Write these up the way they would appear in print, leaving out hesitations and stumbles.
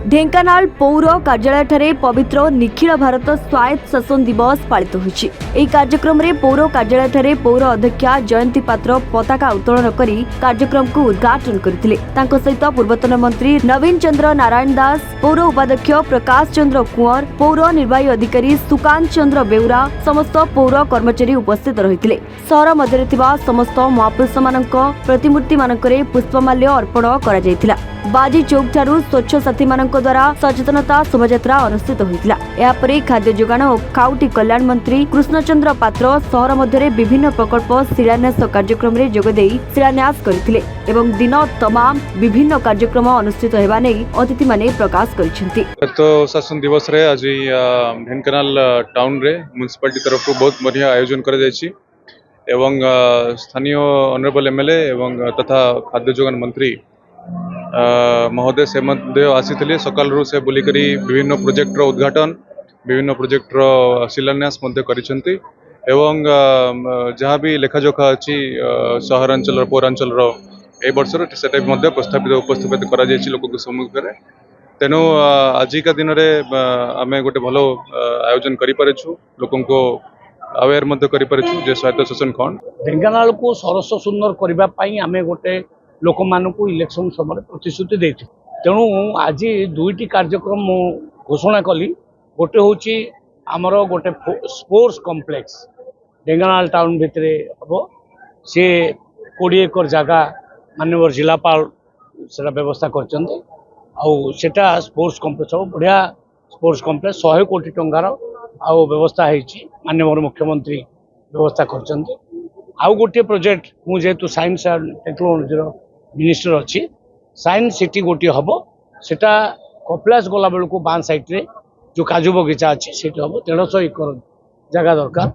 ढेंकानाल पौर कार्यालय ठारे पवित्र निखिल भारत स्वायत्त शासन दिवस पालित होइछि। एही कार्यक्रम रे पौर कार्यालय ठारे पौर अध्यक्षा जयंती पात्र पताका उत्तोलन करी कार्यक्रम को उद्घाटन करथिले। तांको सहित पूर्वतन मंत्री नवीन चंद्र नारायण दास, पौर उपाध्यक्ष प्रकाश चंद्र कुंवर, पौर निर्वाही अधिकारी सुकांत चंद्र बेउरा समस्त पौर कर्मचारी उपस्थित रहिथिले। शहर मध्य थिबा समस्त महापुरुष मानक प्रतिमूर्ति मानकरे पुष्पमाल्य अर्पण करा जायथिला। बाजी चौक ठारू स्वच्छ साथी मानक द्वारा सचेतनता शोभायात्रा अनुष्ठित होइतिला। या परे खाद्य जोगाण और खाउटी कल्याण मंत्री कृष्णचंद्र पात्र शहर मध्य विभिन्न प्रकल्प शिलान्यास कार्यक्रम रे जोगदेई शिलान्यास करथिले एवं दिन तमाम विभिन्न कार्यक्रम अनुष्ठित हेबा नै अतिथि माने प्रकाश करिसेंती। तो शासन दिवस रे आज ढेंकानाल टाउन रे म्युनिसिपालिटी तरफ बहुत बढ़िया आयोजन करा जायछि एवं स्थानीय ऑनरेबल एमएलए एवं तथा खाद्य जोगाण मंत्री महोदय से आसी सकाल से बुलिकरी विभिन्न प्रोजेक्टर उद्घाटन विभिन्न प्रोजेक्टर शिलान्यास करिसेंती एवं जहाँ भी लेखाजोखा अच्छी सहरांचल पौरांचल ए वर्षर से प्रस्तावित उपस्थापित करा लोक सम्मुख में। तेणु आजिका दिन में आम गोटे भल आयोजन करूँ लोक अवेयर कर स्वायत्त शासन कौन ढेंकानाल को सरस सुंदर करने आम गोटे लोक मानू इलेक्शन समय प्रतिश्रुति देती। तेणु आज दुईटी कार्यक्रम घोषणा कली। गोटे हूँ आमर गोटे स्पोर्ट्स कॉम्प्लेक्स ढेंकानाल टाउन भितर हम सी 20 एकर जगह माननीय जिलापाल से व्यवस्था करटा स्पोर्ट्स कॉम्प्लेक्स हम बढ़िया स्पोर्ट्स कॉम्प्लेक्स 100 कोटी टंकार व्यवस्था माननीय मुख्यमंत्री व्यवस्था कर गोटे प्रोजेक्ट मुझे साइंस एंड टेक्नोलोजी मिनिस्टर अच्छी साइंस सिटी गोटे हम सेटा कपिलास गला बेलू को बां साइड रे जो काजू बगीचा अच्छी से हम 150 एकर जगह दरकार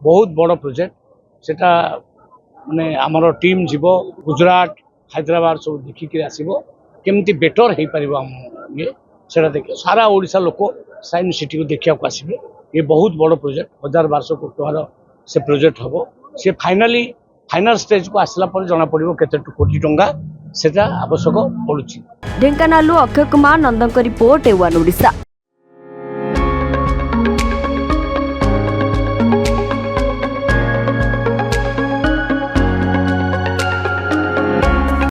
बहुत बड़ प्रोजेक्ट सेटा माने आमर टीम जीव गुजरात हैदराबाद सब देखिक आसो केमती बेटर हो पार ये सेटा देख सारा ओडिशा लोक साइंस सिटी को देखा आसबे। ये बहुत बड़ प्रोजेक्ट 1000-1200 कोटी टंकार से प्रोजेक्ट हम सी फाइनल स्टेज को आसला पर जना पड़िबो केते कोटी टंका सेटा आवश्यक पड़ुछि। ढेंकानालु अक्षय कुमार नंदन रिपोर्ट A1 ओडिशा।